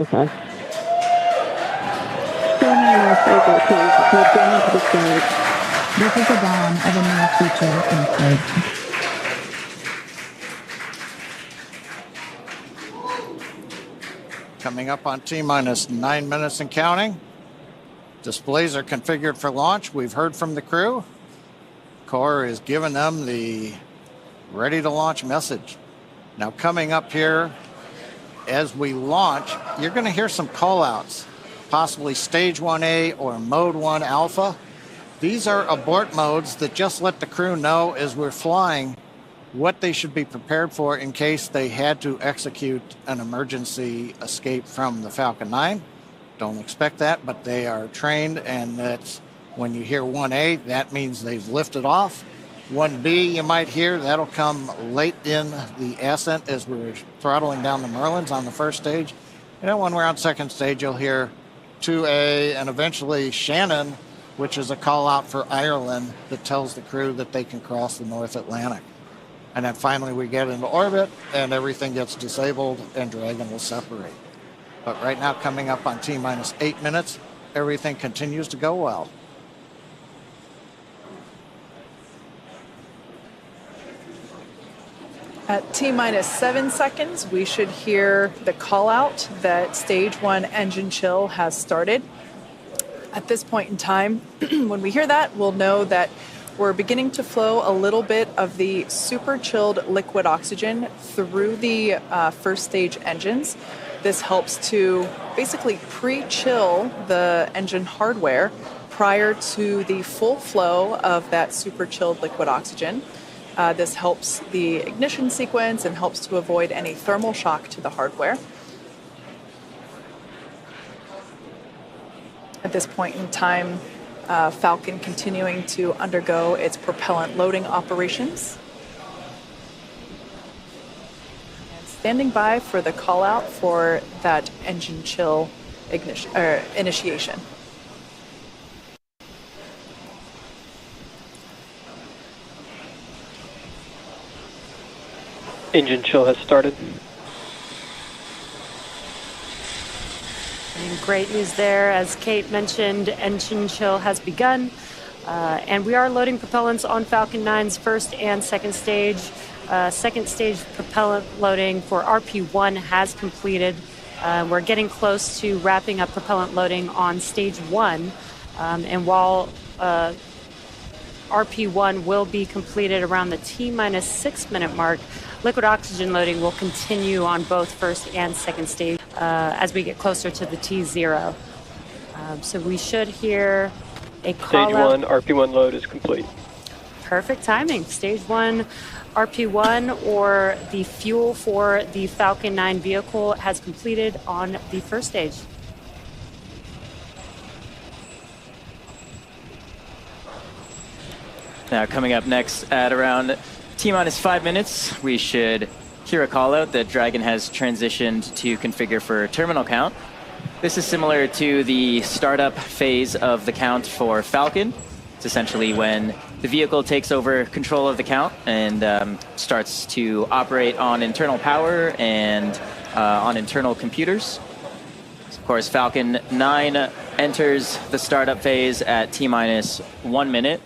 Okay. Billionaire Spacewalk, please. We're going to the stage. This is the dawn of a new future in space. Coming up on T-minus 9 minutes and counting. Displays are configured for launch. We've heard from the crew. Core is giving them the ready to launch message. Now coming up here, as we launch, you're going to hear some call outs, possibly stage 1A or mode 1 alpha. These are abort modes that just let the crew know as we're flying what they should be prepared for in case they had to execute an emergency escape from the Falcon 9. Don't expect that, but they are trained, and that's when you hear 1A, that means they've lifted off. 1B you might hear, that'll come late in the ascent as we're throttling down the Merlins on the first stage. And then when we're on second stage, you'll hear 2A and eventually Shannon, which is a call out for Ireland that tells the crew that they can cross the North Atlantic. And then finally we get into orbit and everything gets disabled and Dragon will separate. But right now, coming up on T-minus 8 minutes, everything continues to go well. At T-minus 7 seconds, we should hear the call out that stage 1 engine chill has started. At this point in time, when we hear that, we'll know that we're beginning to flow a little bit of the super chilled liquid oxygen through the first stage engines. This helps to basically pre-chill the engine hardware prior to the full flow of that super chilled liquid oxygen. This helps the ignition sequence and helps to avoid any thermal shock to the hardware. At this point in time, Falcon continuing to undergo its propellant loading operations. And standing by for the call out for that engine chill initiation. Engine chill has started. And great news there. As Kate mentioned, engine chill has begun. And we are loading propellants on Falcon 9's first and second stage. Second stage propellant loading for RP1 has completed. We're getting close to wrapping up propellant loading on stage 1. And while RP1 will be completed around the T-minus 6 minute mark, liquid oxygen loading will continue on both first and second stage as we get closer to the T0. So we should hear a call Stage out. 1 RP1 load is complete. Perfect timing. Stage 1 RP1, or the fuel for the Falcon 9 vehicle, has completed on the first stage. Now coming up next at around T-minus 5 minutes, we should hear a call out that Dragon has transitioned to configure for terminal count. This is similar to the startup phase of the count for Falcon. It's essentially when the vehicle takes over control of the count and starts to operate on internal power and on internal computers. Of course, Falcon 9 enters the startup phase at T-minus 1 minute.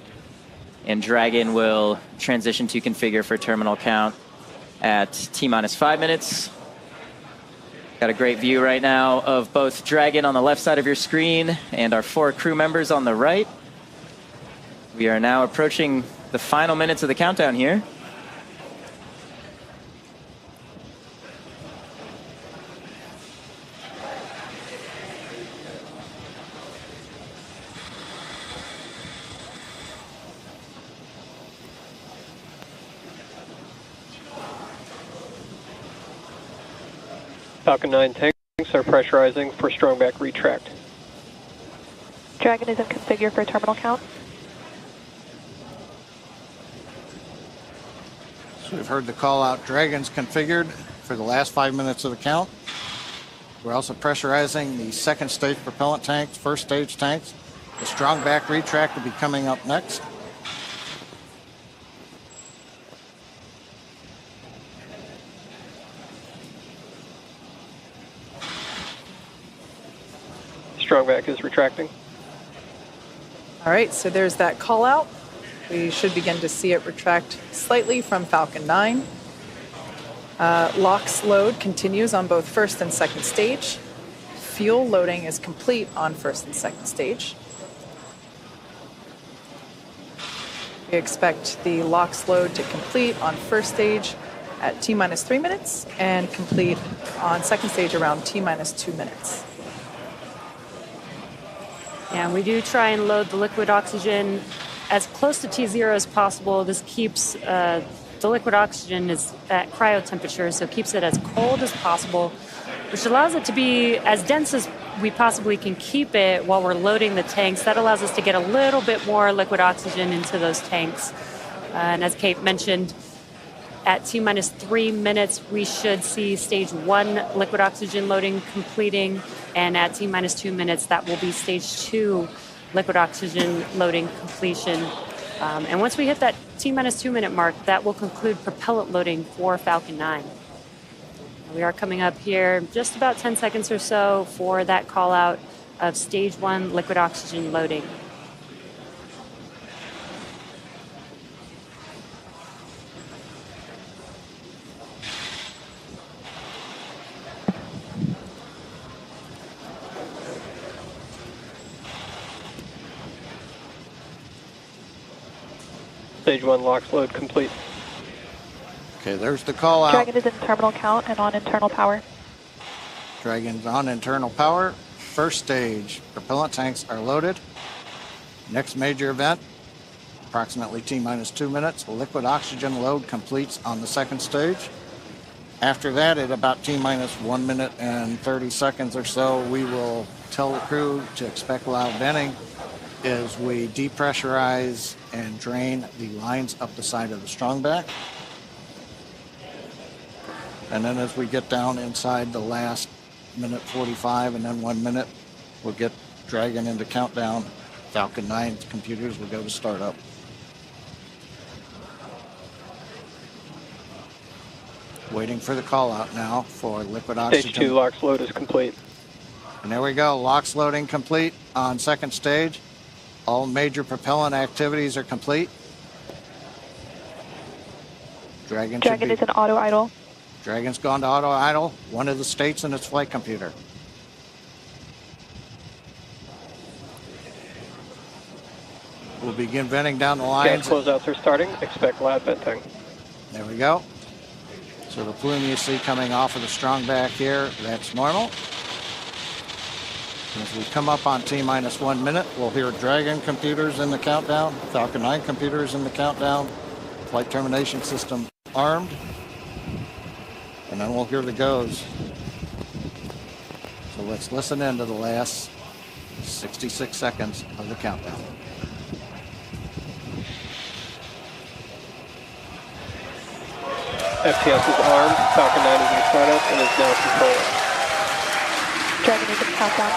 And Dragon will transition to configure for terminal count at T-minus 5 minutes. Got a great view right now of both Dragon on the left side of your screen and our 4 crew members on the right. We are now approaching the final minutes of the countdown here. Falcon 9 tanks are pressurizing for strong back retract. Dragon is in configure for terminal count. So we've heard the call out. Dragon's configured for the last 5 minutes of the count. We're also pressurizing the second stage propellant tanks, first stage tanks. The strong back retract will be coming up next. strong back is retracting. All right, so there's that call out. We should begin to see it retract slightly from Falcon 9. LOX load continues on both first and second stage. Fuel loading is complete on first and second stage. We expect the LOX load to complete on first stage at T-minus 3 minutes and complete on second stage around T-minus 2 minutes. And we do try and load the liquid oxygen as close to T0 as possible. This keeps the liquid oxygen is at cryo temperature, so keeps it as cold as possible, which allows it to be as dense as we possibly can keep it while we're loading the tanks. That allows us to get a little bit more liquid oxygen into those tanks. And as Kate mentioned, at T-minus 3 minutes, we should see stage 1 liquid oxygen loading completing. And at T-minus 2 minutes, that will be stage 2 liquid oxygen loading completion. And once we hit that T-minus 2 minute mark, that will conclude propellant loading for Falcon 9. We are coming up here just about 10 seconds or so for that call out of stage 1 liquid oxygen loading. Stage 1 LOX load complete. Okay, there's the call out. Dragon is in terminal count and on internal power. Dragon's on internal power. First stage, propellant tanks are loaded. Next major event, approximately T-minus 2 minutes, liquid oxygen load completes on the second stage. After that, at about T-minus 1 minute and 30 seconds or so, we will tell the crew to expect loud venting as we depressurize and drain the lines up the side of the strongback. And then as we get down inside the last minute 45 and then 1 minute, we'll get Dragon into countdown. Falcon 9's computers will go to startup. Waiting for the call out now for liquid oxygen. Stage 2 LOX load is complete. And there we go, LOX loading complete on second stage. All major propellant activities are complete. Dragon is in auto idle. Dragon's gone to auto idle, one of the states in its flight computer. We'll begin venting down the lines. Gas closeouts are starting. Expect loud venting. There we go. So the plume you see coming off of the strongback here, that's normal. As we come up on T-minus 1 minute, we'll hear Dragon computers in the countdown, Falcon 9 computers in the countdown, flight termination system armed, and then we'll hear the goes. So let's listen in to the last 66 seconds of the countdown. FTS is armed. Falcon 9 is in startup and is now controlling. Dragon is in countdown.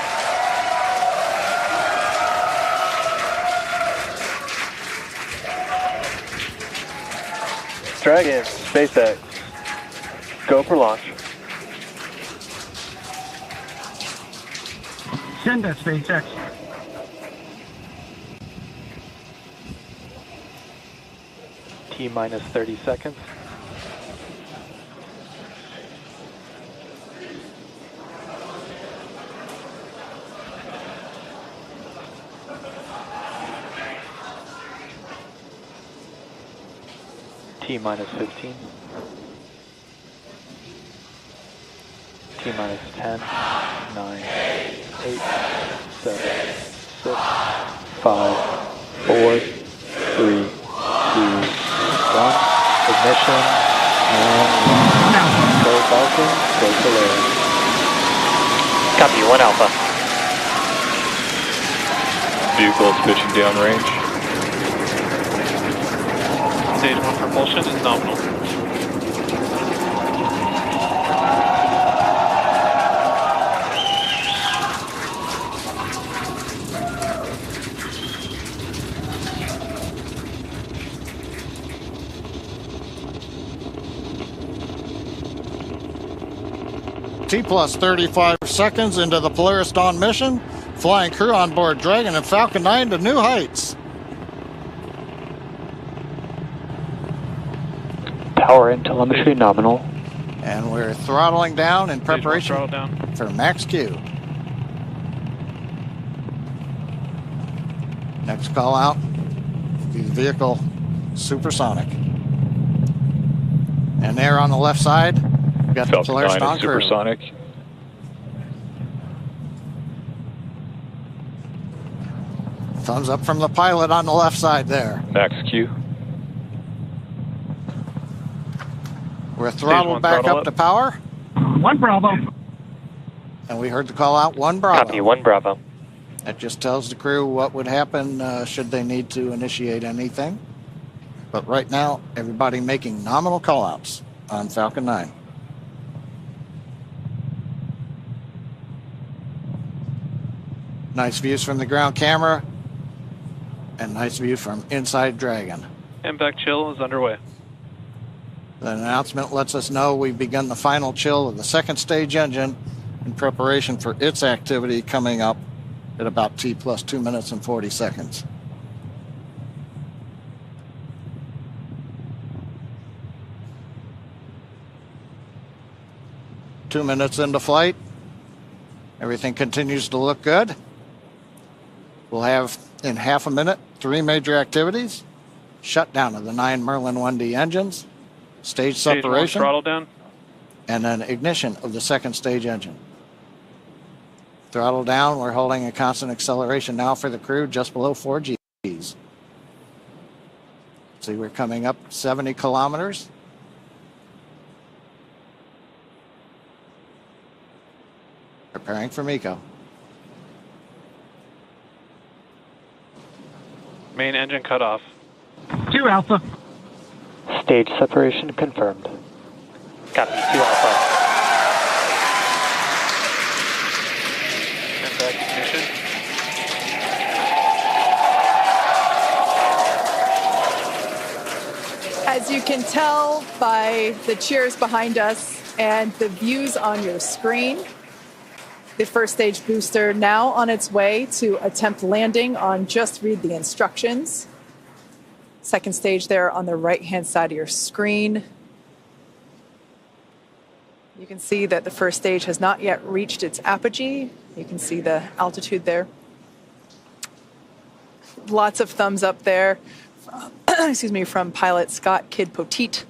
Dragon, SpaceX, go for launch. Send us, SpaceX. T-minus 30 seconds. T-minus 15. T-minus 10, 9, 8, 7, 6, 5, 4, 3, 2, 1. Ignition and launch. Go Falcon, go Polaris. Copy, 1 Alpha. Vehicle is pitching downrange. Stage 1 propulsion is nominal. T plus 35 seconds into the Polaris Dawn mission. Flying crew on board Dragon and Falcon 9 to new heights. Power and telemetry nominal. And we're throttling down in Stage one, preparation throttle down. for max Q. Next call out, the vehicle supersonic. And there on the left side, we've got the Falcon Polaris 9 on is crew. supersonic. Thumbs up from the pilot on the left side there. Max Q. We're throttled one, back throttle up to up. power. 1 Bravo. And we heard the call out 1 Bravo. Copy, 1 Bravo. That just tells the crew what would happen should they need to initiate anything. But right now, everybody making nominal callouts on Falcon 9. Nice views from the ground camera and nice view from inside Dragon. MVAC chill is underway. The announcement lets us know we've begun the final chill of the second stage engine in preparation for its activity coming up at about T plus 2 minutes and 40 seconds. Two minutes into flight. Everything continues to look good. We'll have in half a minute 3 major activities: shutdown of the 9 Merlin 1D engines, stage Stage one, separation, throttle down. and then ignition of the second stage engine. Throttle down, we're holding a constant acceleration now for the crew just below 4 Gs. See, we're coming up 70 kilometers. Preparing for MECO. Main engine cut off. 2 Alpha. Stage separation confirmed. Copy, 2 Alpha. MVAC ignition. As you can tell by the cheers behind us and the views on your screen, the first stage booster now on its way to attempt landing on Just Read the Instructions. Second stage there on the right-hand side of your screen. You can see that the first stage has not yet reached its apogee. You can see the altitude there. Lots of thumbs up there from pilot Scott Kid Poteet.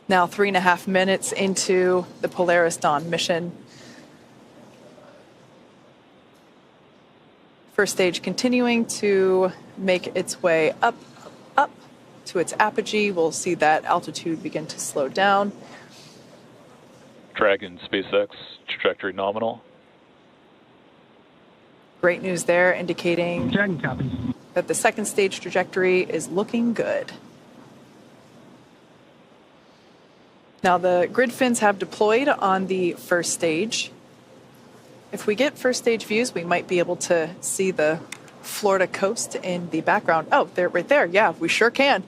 Now 3.5 minutes into the Polaris Dawn mission. First stage continuing to make its way up to its apogee. We'll see that altitude begin to slow down. Dragon SpaceX trajectory nominal. Great news there, indicating Dragon copies. that the second stage trajectory is looking good. Now the grid fins have deployed on the first stage. If we get first stage views, we might be able to see the Florida coast in the background. Oh, they're right there. Yeah, we sure can.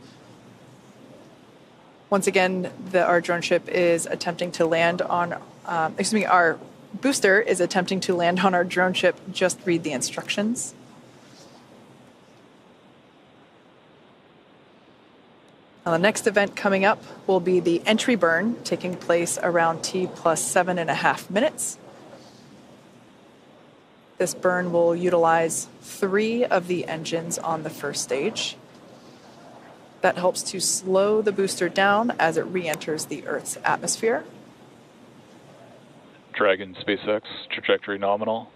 Once again, our drone ship is attempting to land on, our booster is attempting to land on our drone ship. Just read the instructions. Now, the next event coming up will be the entry burn, taking place around T plus 7.5 minutes. This burn will utilize 3 of the engines on the first stage. That helps to slow the booster down as it re-enters the Earth's atmosphere. Dragon SpaceX trajectory nominal.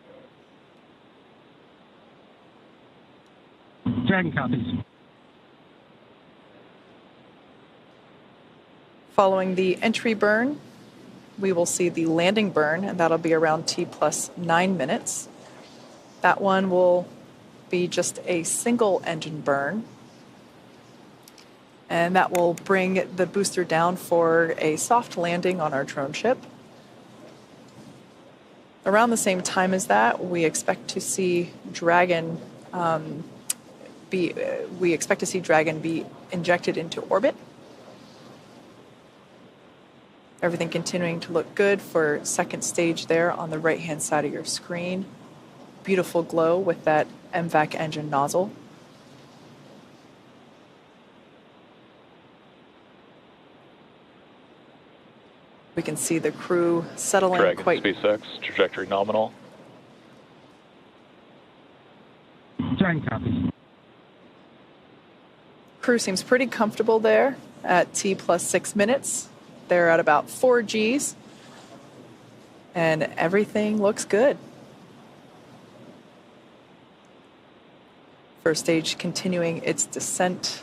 Dragon copies. Following the entry burn, we will see the landing burn, and that'll be around T plus 9 minutes. That one will be just a single engine burn. And that will bring the booster down for a soft landing on our drone ship. Around the same time as that, we expect to see Dragon be injected into orbit. Everything continuing to look good for second stage there on the right-hand side of your screen. Beautiful glow with that MVAC engine nozzle. We can see the crew settling Dragon quite... SpaceX, trajectory nominal. Dragon copies. Crew seems pretty comfortable there at T plus 6 minutes. They're at about 4 Gs. And everything looks good. First stage continuing its descent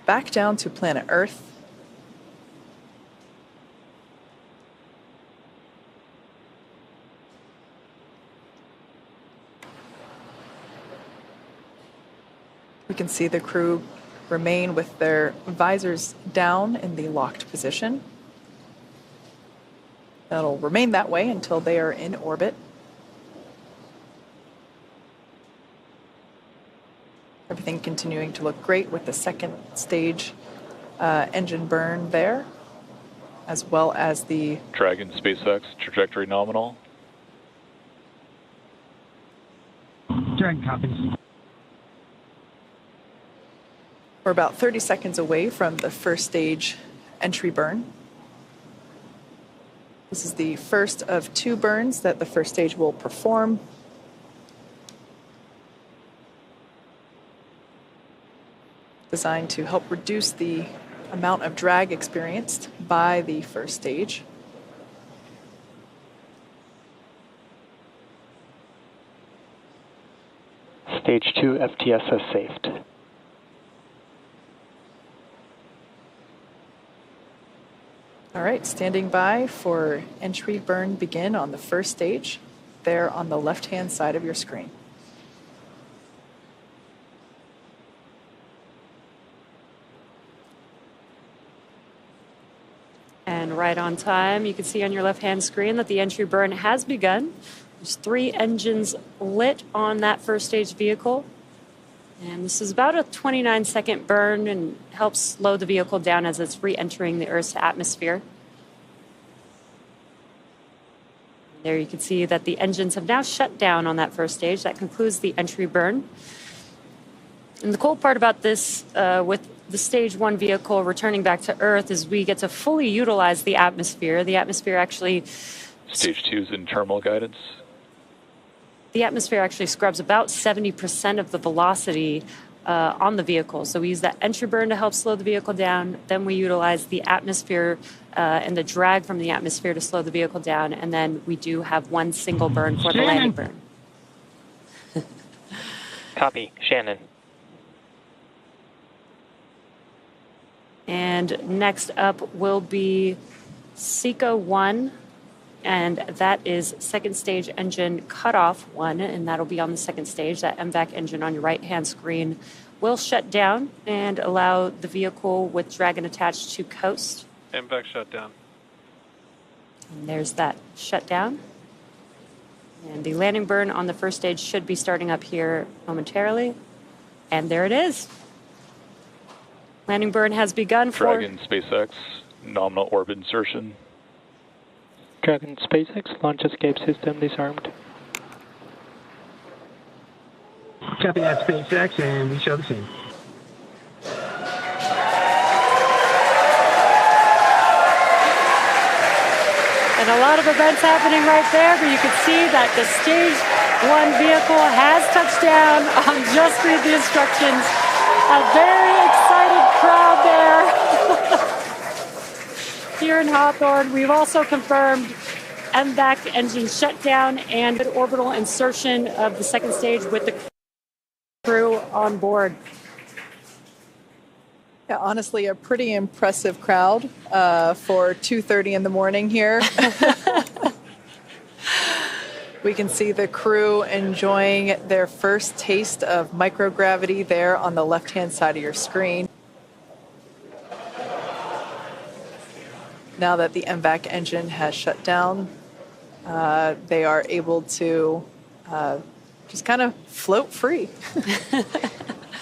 back down to planet Earth. We can see the crew remain with their visors down in the locked position. That'll remain that way until they are in orbit. Everything continuing to look great with the second stage engine burn there, as well as the Dragon SpaceX, trajectory nominal. Dragon copies. We're about 30 seconds away from the first stage entry burn. This is the first of 2 burns that the first stage will perform. Designed to help reduce the amount of drag experienced by the first stage. Stage 2 FTSS saved. All right, standing by for entry burn begin on the first stage, there on the left-hand side of your screen. And right on time, you can see on your left-hand screen that the entry burn has begun. There's 3 engines lit on that first stage vehicle. And this is about a 29-second burn and helps slow the vehicle down as it's re-entering the Earth's atmosphere. There you can see that the engines have now shut down on that first stage. That concludes the entry burn. And the cool part about this, with the stage 1 vehicle returning back to Earth, is we get to fully utilize the atmosphere. The atmosphere actually... Stage 2's internal guidance. The atmosphere actually scrubs about 70% of the velocity on the vehicle. So we use that entry burn to help slow the vehicle down. Then we utilize the atmosphere and the drag from the atmosphere to slow the vehicle down. And then we do have 1 single burn for the landing burn. Copy, Shannon. And next up will be SECA 1. And that is second stage engine cutoff 1, and that'll be on the second stage. That MVAC engine on your right-hand screen will shut down and allow the vehicle with Dragon attached to coast. MVAC shut down. And there's that shutdown. And the landing burn on the first stage should be starting up here momentarily. And there it is. Landing burn has begun for... Dragon SpaceX, nominal orbit insertion. Dragon SpaceX, launch escape system disarmed. Copy that, SpaceX, and we show the scene. And a lot of events happening right there, but you can see that the stage 1 vehicle has touched down on just read the instructions. A very excited crowd there. Here in Hawthorne, we've also confirmed MVAC engine shutdown and orbital insertion of the second stage with the crew on board. Yeah, honestly, a pretty impressive crowd for 2:30 in the morning here. We can see the crew enjoying their first taste of microgravity there on the left-hand side of your screen. Now that the MVAC engine has shut down, they are able to just kind of float free.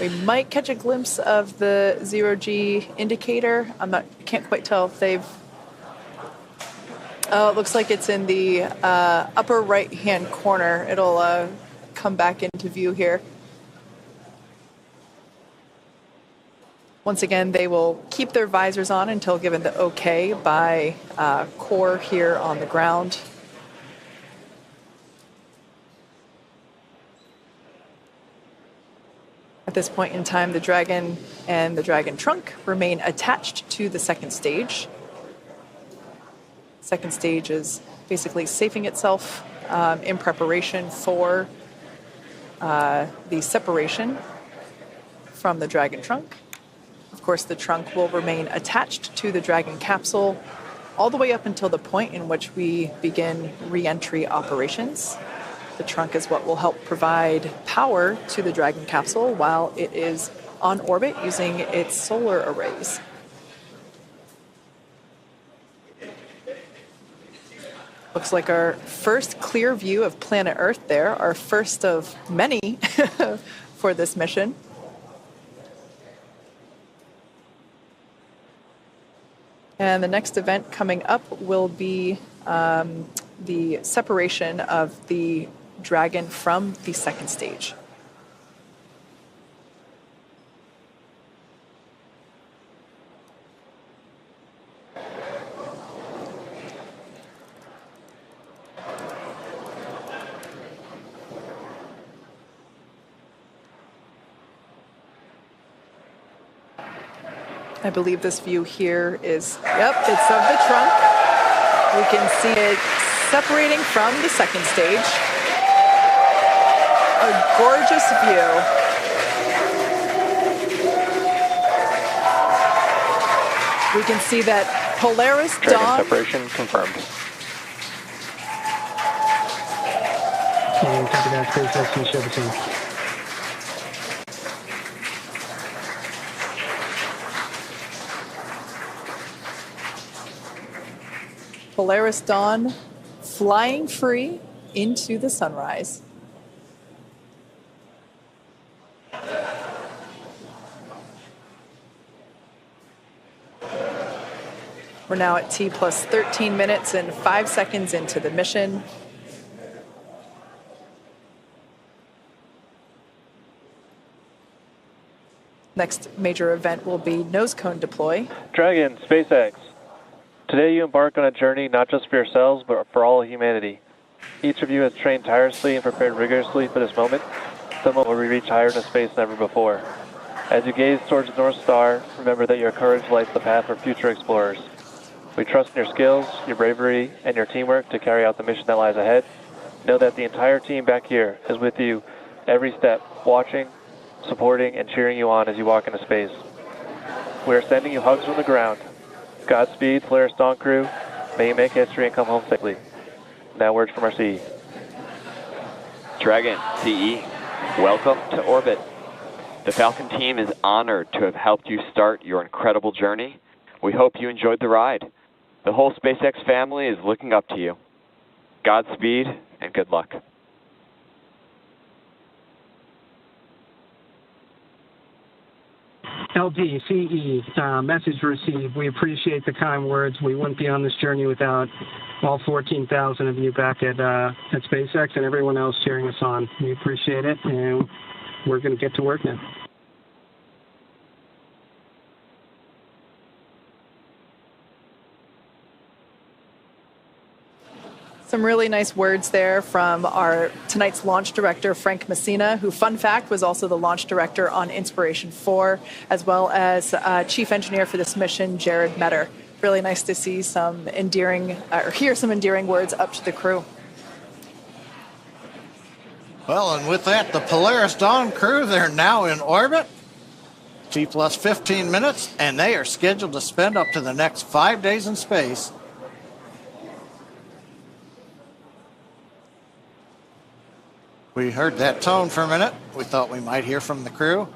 We might catch a glimpse of the 0G indicator. I can't quite tell if they've Oh, it looks like it's in the upper right-hand corner. It'll come back into view here. Once again, they will keep their visors on until given the okay by core here on the ground. At this point in time, the Dragon and the Dragon trunk remain attached to the second stage. Second stage is basically safing itself in preparation for the separation from the Dragon trunk. Of course, the trunk will remain attached to the Dragon capsule all the way up until the point in which we begin re-entry operations. The trunk is what will help provide power to the Dragon capsule while it is on orbit using its solar arrays. Looks like our first clear view of planet Earth there, our first of many for this mission. And the next event coming up will be the separation of the Dragon from the second stage. I believe this view here is, yep, it's of the trunk. We can see it separating from the second stage. A gorgeous view. We can see that Polaris Dragon Dawn. separation confirmed. And copy that, SpaceX, we show the same. Polaris Dawn flying free into the sunrise. We're now at T plus 13 minutes and 5 seconds into the mission. Next major event will be nose cone deploy. Dragon, SpaceX. Today you embark on a journey not just for yourselves, but for all of humanity. Each of you has trained tirelessly and prepared rigorously for this moment, the moment where we reach higher into space than ever before. As you gaze towards the North Star, remember that your courage lights the path for future explorers. We trust in your skills, your bravery, and your teamwork to carry out the mission that lies ahead. Know that the entire team back here is with you every step, watching, supporting, and cheering you on as you walk into space. We are sending you hugs from the ground. Godspeed, Polaris Dawn crew. May you make history and come home safely. Now words from our CE. Dragon, CE, welcome to orbit. The Falcon team is honored to have helped you start your incredible journey. We hope you enjoyed the ride. The whole SpaceX family is looking up to you. Godspeed and good luck. LD, CE, message received. We appreciate the kind words. We wouldn't be on this journey without all 14,000 of you back at SpaceX and everyone else cheering us on. We appreciate it, and we're going to get to work now. Some really nice words there from our tonight's launch director, Frank Messina, who, fun fact, was also the launch director on Inspiration 4, as well as chief engineer for this mission, Jared Metter. Really nice to see some endearing, or hear some endearing words up to the crew. Well, and with that, the Polaris Dawn crew, they're now in orbit. T plus 15 minutes, and they are scheduled to spend up to the next 5 days in space. We heard that tone for a minute. We thought we might hear from the crew,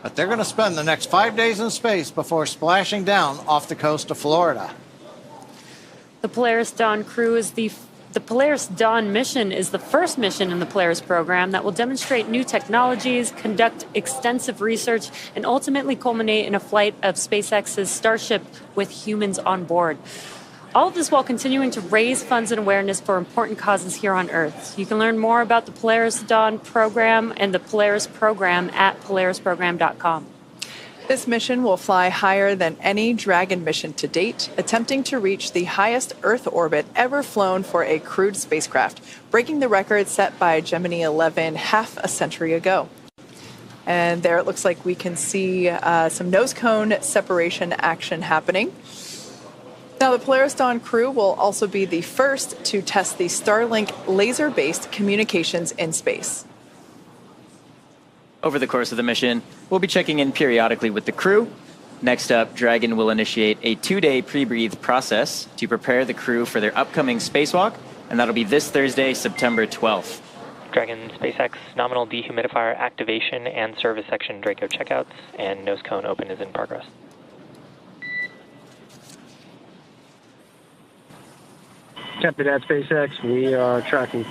but they're going to spend the next 5 days in space before splashing down off the coast of Florida. The Polaris Dawn crew is the Polaris Dawn mission is the first mission in the Polaris program that will demonstrate new technologies, conduct extensive research, and ultimately culminate in a flight of SpaceX's Starship with humans on board. All of this while continuing to raise funds and awareness for important causes here on Earth. You can learn more about the Polaris Dawn program and the Polaris program at polarisprogram.com. This mission will fly higher than any Dragon mission to date, attempting to reach the highest Earth orbit ever flown for a crewed spacecraft, breaking the record set by Gemini 11 half a century ago. And there it looks like we can see some nose cone separation action happening. Now, the Polaris Dawn crew will also be the first to test the Starlink laser-based communications in space. Over the course of the mission, we'll be checking in periodically with the crew. Next up, Dragon will initiate a 2-day pre-breathe process to prepare the crew for their upcoming spacewalk, and that'll be this Thursday, September 12th. Dragon SpaceX nominal dehumidifier activation and service section Draco checkouts, and nose cone open is in progress. Copy that, SpaceX. We are tracking.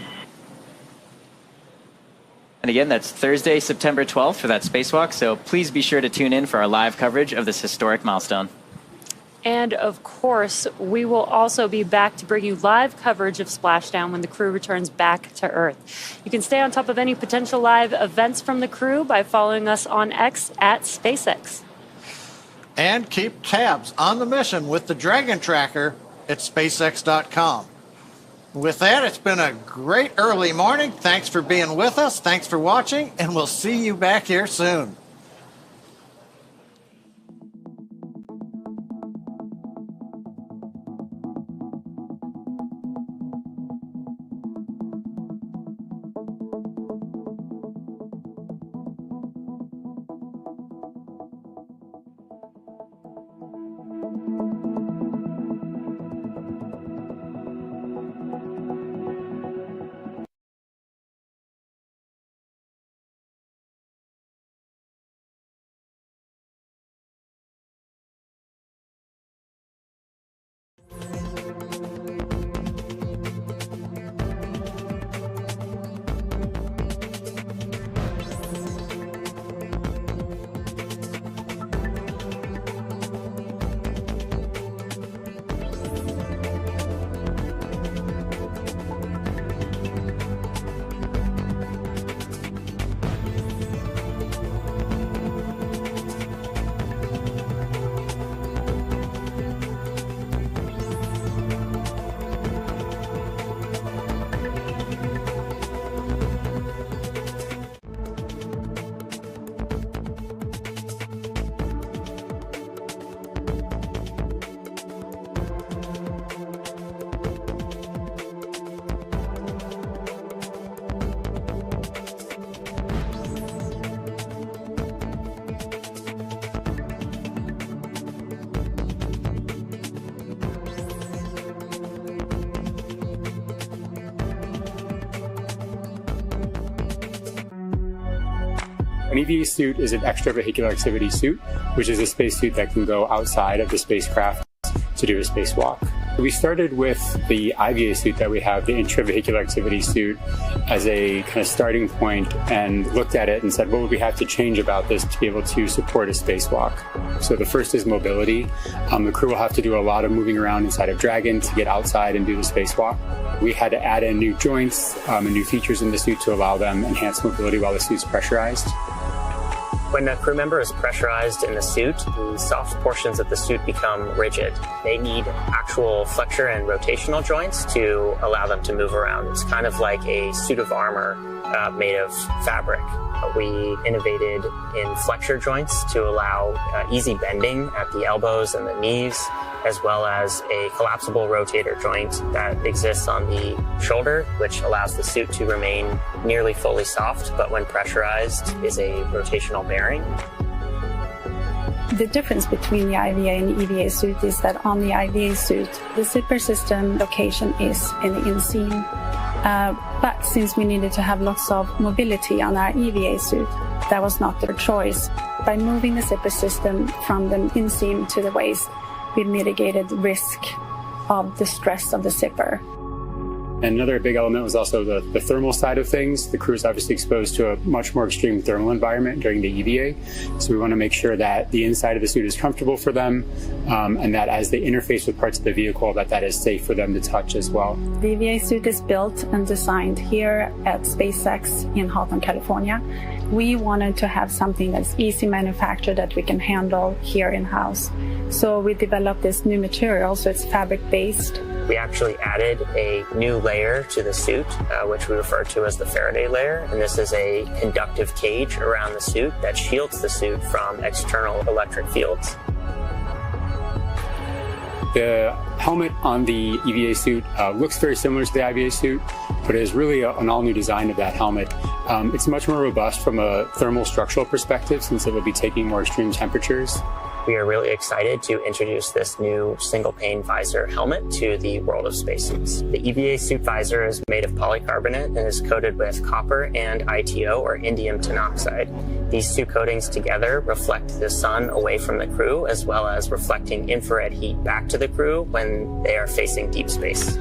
And again, that's Thursday, September 12th for that spacewalk, so please be sure to tune in for our live coverage of this historic milestone. And of course, we will also be back to bring you live coverage of Splashdown when the crew returns back to Earth. You can stay on top of any potential live events from the crew by following us on X at SpaceX. And keep tabs on the mission with the Dragon Tracker at SpaceX.com. With that, it's been a great early morning. Thanks for being with us. Thanks for watching, and we'll see you back here soon. An EVA suit is an extravehicular activity suit, which is a spacesuit that can go outside of the spacecraft to do a spacewalk. We started with the IVA suit that we have, the intravehicular activity suit, as a kind of starting point, and looked at it and said, what would we have to change about this to be able to support a spacewalk? So the first is mobility. The crew will have to do a lot of moving around inside of Dragon to get outside and do the spacewalk. We had to add in new joints and new features in the suit to allow them enhanced mobility while the suit's pressurized. When a crew member is pressurized in the suit, the soft portions of the suit become rigid. They need actual flexure and rotational joints to allow them to move around. It's kind of like a suit of armor made of fabric. We innovated in flexure joints to allow easy bending at the elbows and the knees, as well as a collapsible rotator joint that exists on the shoulder, which allows the suit to remain nearly fully soft, but when pressurized is a rotational bearing. The difference between the IVA and the EVA suit is that on the IVA suit, the zipper system location is in the inseam. But since we needed to have lots of mobility on our EVA suit, that was not their choice. By moving the zipper system from the inseam to the waist, we mitigated risk of the stress of the zipper. And another big element was also the thermal side of things. The crew is obviously exposed to a much more extreme thermal environment during the EVA. So we want to make sure that the inside of the suit is comfortable for them, and that as they interface with parts of the vehicle, that is safe for them to touch as well. The EVA suit is built and designed here at SpaceX in Hawthorne, California. We wanted to have something that's easy manufactured that we can handle here in-house. So we developed this new material, so it's fabric-based. We actually added a new layer to the suit, which we refer to as the Faraday layer. And this is a conductive cage around the suit that shields the suit from external electric fields. The helmet on the EVA suit looks very similar to the IVA suit, but it is really an all-new design of that helmet. It's much more robust from a thermal structural perspective since it will be taking more extreme temperatures. We are really excited to introduce this new single-pane visor helmet to the world of spacesuits. The EVA suit visor is made of polycarbonate and is coated with copper and ITO, or indium tenoxide. These two coatings together reflect the sun away from the crew, as well as reflecting infrared heat back to the crew when they are facing deep space.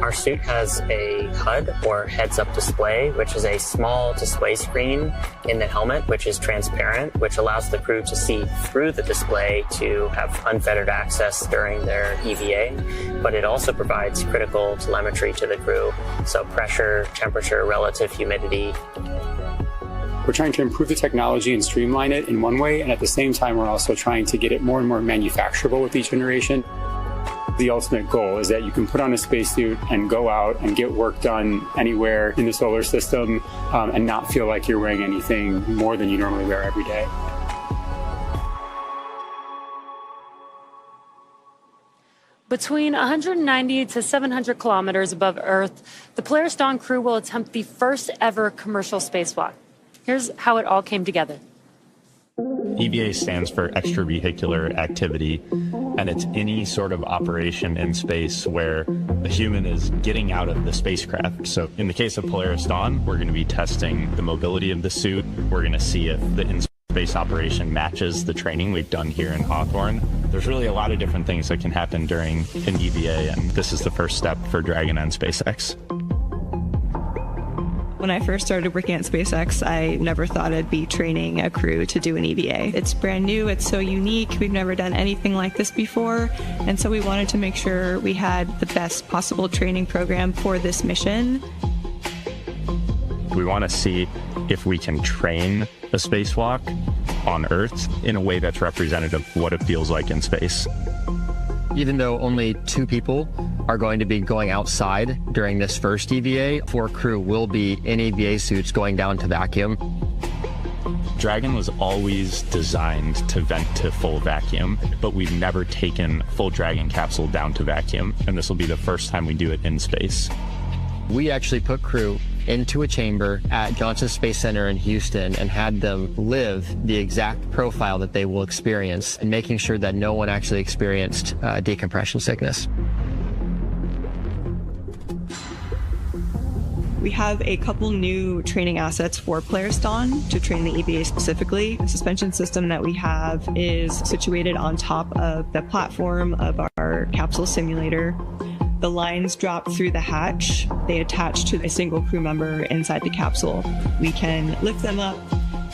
Our suit has a HUD, or heads-up display, which is a small display screen in the helmet, which is transparent, which allows the crew to see through the display to have unfettered access during their EVA. But it also provides critical telemetry to the crew, so pressure, temperature, relative humidity. We're trying to improve the technology and streamline it in one way, and at the same time, we're also trying to get it more and more manufacturable with each generation. The ultimate goal is that you can put on a spacesuit and go out and get work done anywhere in the solar system and not feel like you're wearing anything more than you normally wear every day. Between 190 to 700 kilometers above Earth, the Polaris Dawn crew will attempt the first ever commercial spacewalk. Here's how it all came together. EVA stands for extravehicular activity, and it's any sort of operation in space where a human is getting out of the spacecraft. So in the case of Polaris Dawn, we're going to be testing the mobility of the suit. We're going to see if the in-space operation matches the training we've done here in Hawthorne. There's really a lot of different things that can happen during an EVA, and this is the first step for Dragon and SpaceX. When I first started working at SpaceX, I never thought I'd be training a crew to do an EVA. It's brand new, it's so unique, we've never done anything like this before, and so we wanted to make sure we had the best possible training program for this mission. We want to see if we can train a spacewalk on Earth in a way that's representative of what it feels like in space. Even though only 2 people are going to be going outside during this first EVA, 4 crew will be in EVA suits going down to vacuum. Dragon was always designed to vent to full vacuum, but we've never taken a full Dragon capsule down to vacuum, and this will be the first time we do it in space. We actually put crew into a chamber at Johnson Space Center in Houston and had them live the exact profile that they will experience, and making sure that no one actually experienced decompression sickness. We have a couple new training assets for Polaris Dawn to train the EVA specifically. The suspension system that we have is situated on top of the platform of our capsule simulator. The lines drop through the hatch. They attach to a single crew member inside the capsule. We can lift them up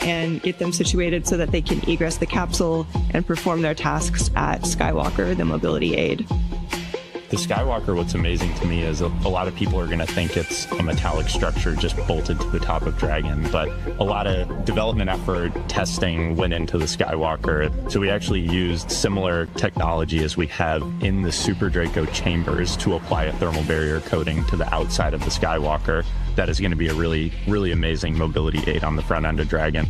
and get them situated so that they can egress the capsule and perform their tasks at Skywalker, the mobility aid. The Skywalker, what's amazing to me is a lot of people are going to think it's a metallic structure just bolted to the top of Dragon, but a lot of development effort, testing went into the Skywalker. So we actually used similar technology as we have in the Super Draco chambers to apply a thermal barrier coating to the outside of the Skywalker. That is going to be a really, really amazing mobility aid on the front end of Dragon.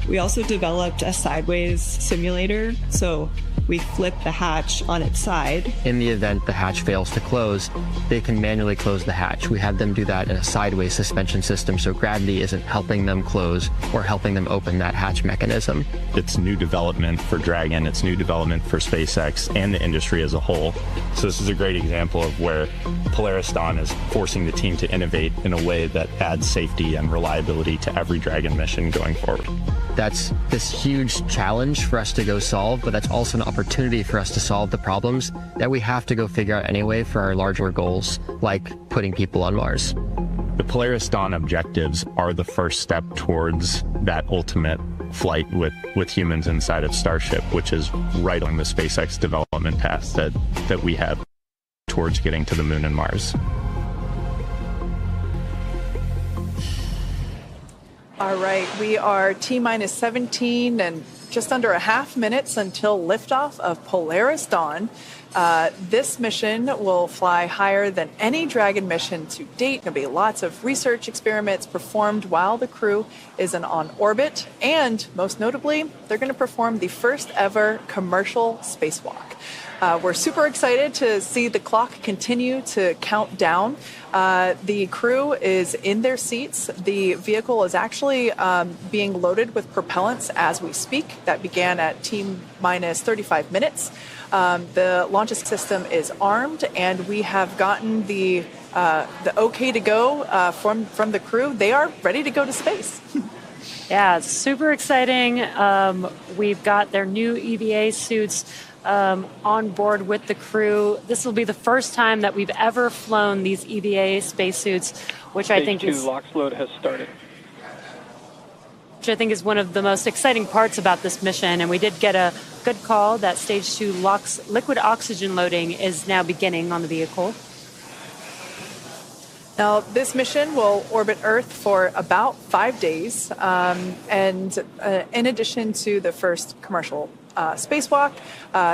We also developed a sideways simulator, so we flip the hatch on its side. In the event the hatch fails to close, they can manually close the hatch. We have them do that in a sideways suspension system, so gravity isn't helping them close or helping them open that hatch mechanism. It's new development for Dragon, it's new development for SpaceX and the industry as a whole. So this is a great example of where Polaris Dawn is forcing the team to innovate in a way that adds safety and reliability to every Dragon mission going forward. That's this huge challenge for us to go solve, but that's also an opportunity for us to solve the problems that we have to go figure out anyway for our larger goals, like putting people on Mars. The Polaris Dawn objectives are the first step towards that ultimate flight with humans inside of Starship, which is right on the SpaceX development path that we have towards getting to the moon and Mars. All right, we are T-minus 17 and just under a half minutes until liftoff of Polaris Dawn. This mission will fly higher than any Dragon mission to date. There'll be lots of research experiments performed while the crew is on orbit. And most notably, they're going to perform the first ever commercial spacewalk. We're super excited to see the clock continue to count down. The crew is in their seats. The vehicle is actually being loaded with propellants as we speak. That began at T-minus 35 minutes. The launch system is armed, and we have gotten the okay to go from the crew. They are ready to go to space. Yeah, it's super exciting. We've got their new EVA suits on board with the crew. This will be the first time that we've ever flown these EVA spacesuits, which I think is LOX load has started. Which I think is one of the most exciting parts about this mission. And we did get a good call that stage 2 LOX liquid oxygen loading is now beginning on the vehicle. Now, this mission will orbit Earth for about 5 days. And in addition to the first commercial spacewalk,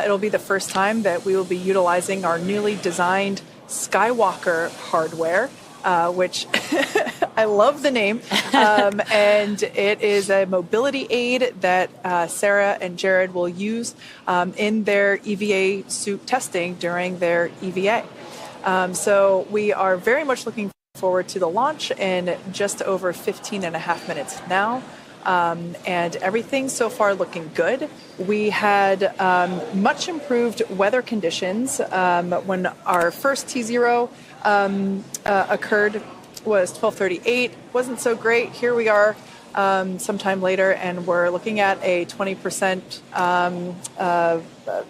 it'll be the first time that we will be utilizing our newly designed Skywalker hardware, which I love the name. And it is a mobility aid that Sarah and Jared will use in their EVA suit testing during their EVA. So we are very much looking forward to the launch in just over 15 and a half minutes now. And everything so far looking good. We had much improved weather conditions when our first T0 occurred was 12:38. Wasn't so great. Here we are sometime later, and we're looking at a 20%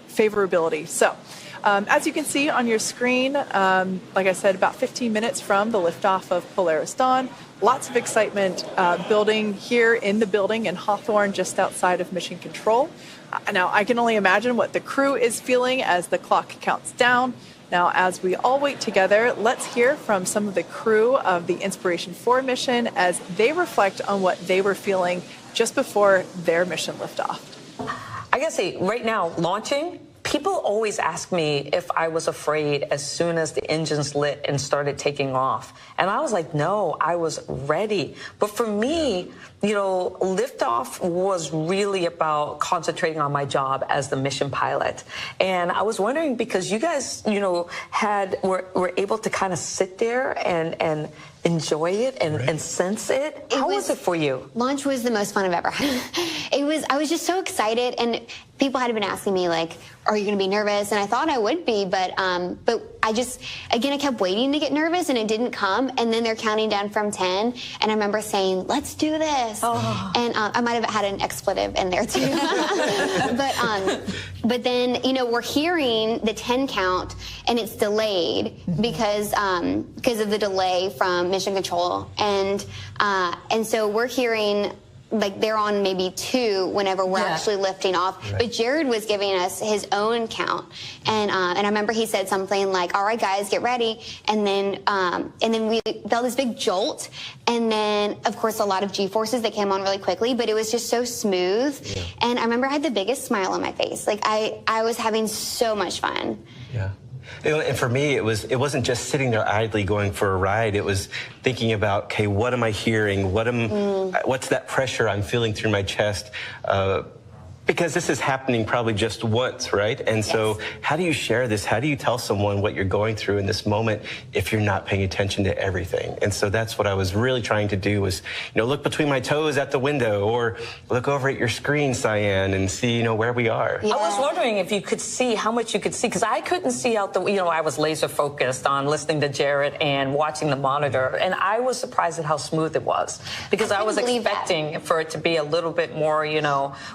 favorability. So as you can see on your screen, like I said, about 15 minutes from the liftoff of Polaris Dawn. Lots of excitement building here in the building in Hawthorne, just outside of Mission Control. Now, I can only imagine what the crew is feeling as the clock counts down. Now, as we all wait together, let's hear from some of the crew of the Inspiration 4 mission as they reflect on what they were feeling just before their mission liftoff. I gotta say, right now, launching, people always ask me if I was afraid as soon as the engines lit and started taking off. And I was like, no, I was ready. But for me, you know, liftoff was really about concentrating on my job as the mission pilot. And I was wondering, because you guys, you know, were able to kind of sit there and enjoy it and sense it. How was it for you? Launch was the most fun I've ever had. I was just so excited, and people had been asking me, like, are you going to be nervous? And I thought I would be, but I just, again, I kept waiting to get nervous, and it didn't come. And then they're counting down from 10, and I remember saying, let's do this. Oh. And I might have had an expletive in there too. But then, you know, we're hearing the 10 count, and it's delayed because of the delay from Mission Control, and so we're hearing, like, they're on maybe 2 whenever we're actually lifting off. Right. But Jared was giving us his own count, and I remember he said something like, "All right, guys, get ready." And then we felt this big jolt, and then of course a lot of G-forces that came on really quickly. But it was just so smooth, and I remember I had the biggest smile on my face. Like I was having so much fun. Yeah. And for me, it wasn't just sitting there idly going for a ride. It was thinking about, okay, what am I hearing? What's that pressure I'm feeling through my chest? Because this is happening probably just once, right? And so how do you share this? How do you tell someone what you're going through in this moment if you're not paying attention to everything? And so that's what I was really trying to do was, look between my toes at the window or look over at your screen, Cyan, and see, where we are. I was wondering if you could see how much you could see, because I couldn't see out the, I was laser focused on listening to Jared and watching the monitor, and I was surprised at how smooth it was, because I was expecting for it to be a little bit more,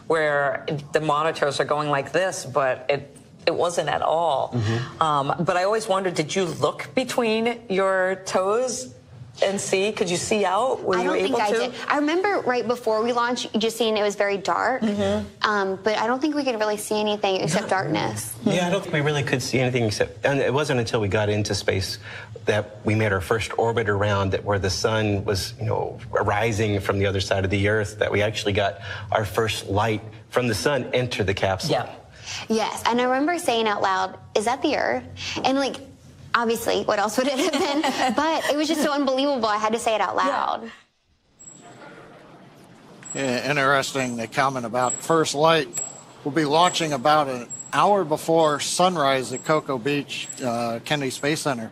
where the monitors are going like this, but it wasn't at all. But I always wondered, did you look between your toes and see? Could you see out? Were you able to? I did. I remember right before we launched, just seeing it was very dark. But I don't think we could really see anything except darkness. Yeah, I don't think we really could see anything except, and it wasn't until we got into space that we made our first orbit around it, where the sun was, rising from the other side of the Earth, that we actually got our first light from the sun enter the capsule. Yeah. Yes, and I remember saying out loud, "Is that the Earth?" And obviously, what else would it have been? But it was just so unbelievable. I had to say it out loud. Yeah, interesting. The comment about first light. We'll be launching about an hour before sunrise at Cocoa Beach, Kennedy Space Center.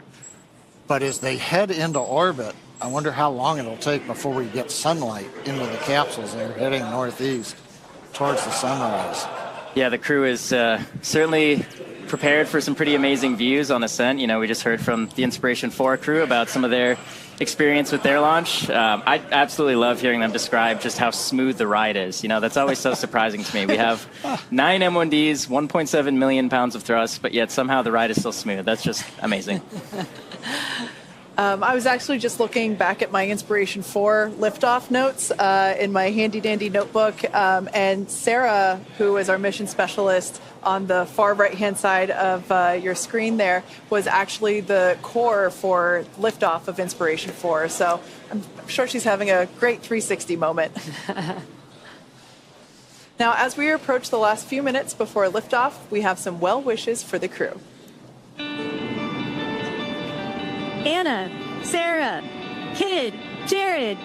But as they head into orbit, I wonder how long it'll take before we get sunlight into the capsules. They're heading northeast towards the sunrise. Yeah, the crew is certainly prepared for some pretty amazing views on ascent. We just heard from the Inspiration 4 crew about some of their experience with their launch. I absolutely love hearing them describe just how smooth the ride is. That's always so surprising to me. We have 9 M1Ds, 1.7 million pounds of thrust, but yet somehow the ride is still smooth. That's just amazing. I was actually just looking back at my Inspiration 4 liftoff notes in my handy-dandy notebook, and Sarah, who is our mission specialist on the far right-hand side of your screen there, was actually the core for liftoff of Inspiration 4. So I'm sure she's having a great 360 moment. Now, as we approach the last few minutes before liftoff, we have some well wishes for the crew. Anna, Sarah, Kid, Jared.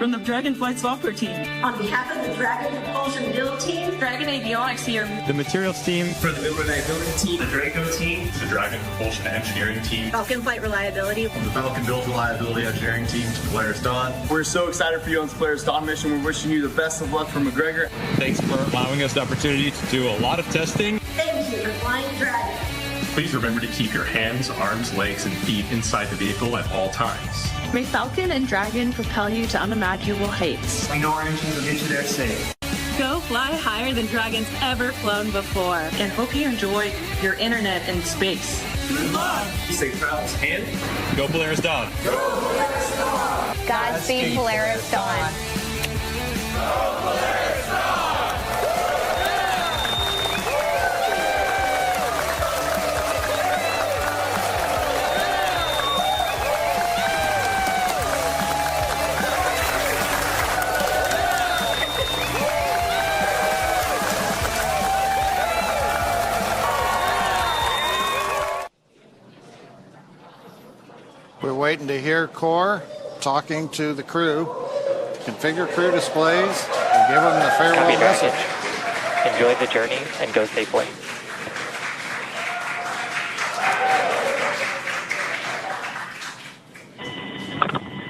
From the Dragonflight software team. On behalf of the Dragon Propulsion Build team, Dragon Avionics here. The materials team. For the Billionaire building team, the Draco team, the Dragon Propulsion Engineering team, Falcon Flight Reliability, from the Falcon Build Reliability Engineering team to Polaris Dawn. We're so excited for you on the Polaris Dawn mission. We're wishing you the best of luck from McGregor. Thanks for allowing us the opportunity to do a lot of testing. Thank you for flying Dragon. Please remember to keep your hands, arms, legs, and feet inside the vehicle at all times. May Falcon and Dragon propel you to unimaginable heights. We know our engines will get you there safe. Go fly higher than Dragon's ever flown before. And hope you enjoy your internet in space. Good luck. Safe travels. And go Polaris Dawn. Go Polaris Dawn. Godspeed Polaris Dawn. Go Polaris Dawn. We're waiting to hear Core talking to the crew, configure crew displays, and give them the farewell message. Enjoy the journey and go safely.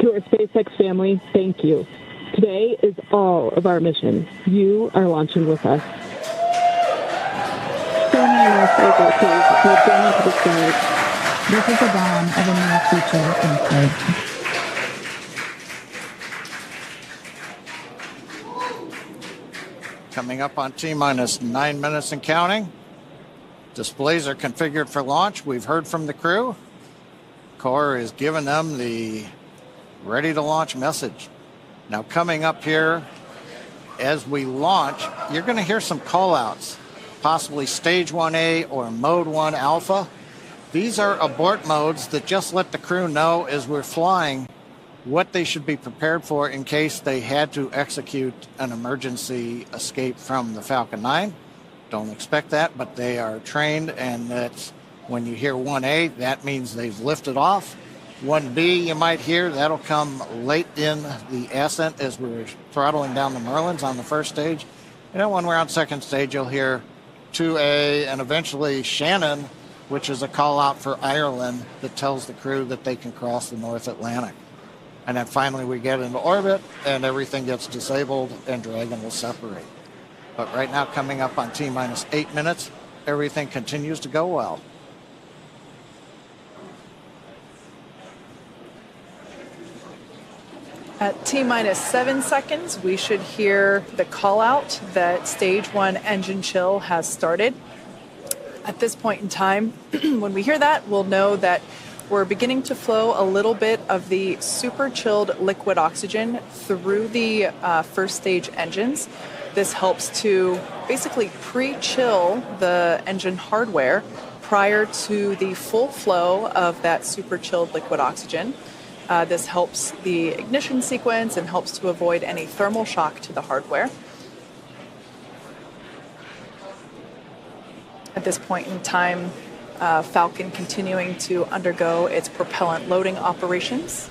To our SpaceX family, thank you. Today is all of our mission. You are launching with us. Standing in our space case, we're going to the stage. This is the dawn of a new future in space. Coming up on T-minus 9 minutes and counting. Displays are configured for launch. We've heard from the crew. Core is giving them the ready to launch message. Now coming up here as we launch, you're going to hear some call outs, possibly stage 1A or mode 1 alpha. These are abort modes that just let the crew know as we're flying what they should be prepared for in case they had to execute an emergency escape from the Falcon 9. Don't expect that, but they are trained, and that's when you hear 1A, that means they've lifted off. 1B, you might hear, that'll come late in the ascent as we're throttling down the Merlins on the first stage. When we're on second stage, you'll hear 2A and eventually Shannon, which is a call out for Ireland that tells the crew that they can cross the North Atlantic. And then finally we get into orbit and everything gets disabled and Dragon will separate. But right now, coming up on T-minus 8 minutes, everything continues to go well. At T-minus 7 seconds, we should hear the call out that stage 1 engine chill has started. At this point in time, when we hear that, we'll know that we're beginning to flow a little bit of the super chilled liquid oxygen through the first stage engines. This helps to basically pre-chill the engine hardware prior to the full flow of that super chilled liquid oxygen. This helps the ignition sequence and helps to avoid any thermal shock to the hardware. At this point in time, Falcon continuing to undergo its propellant loading operations.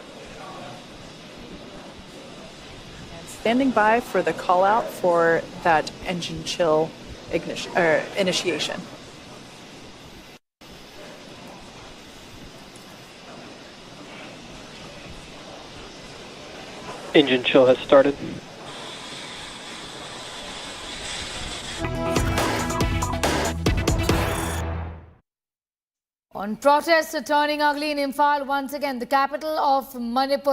And standing by for the call out for that engine chill initiation. Engine chill has started. On protests are turning ugly in Imphal once again, the capital of Manipur.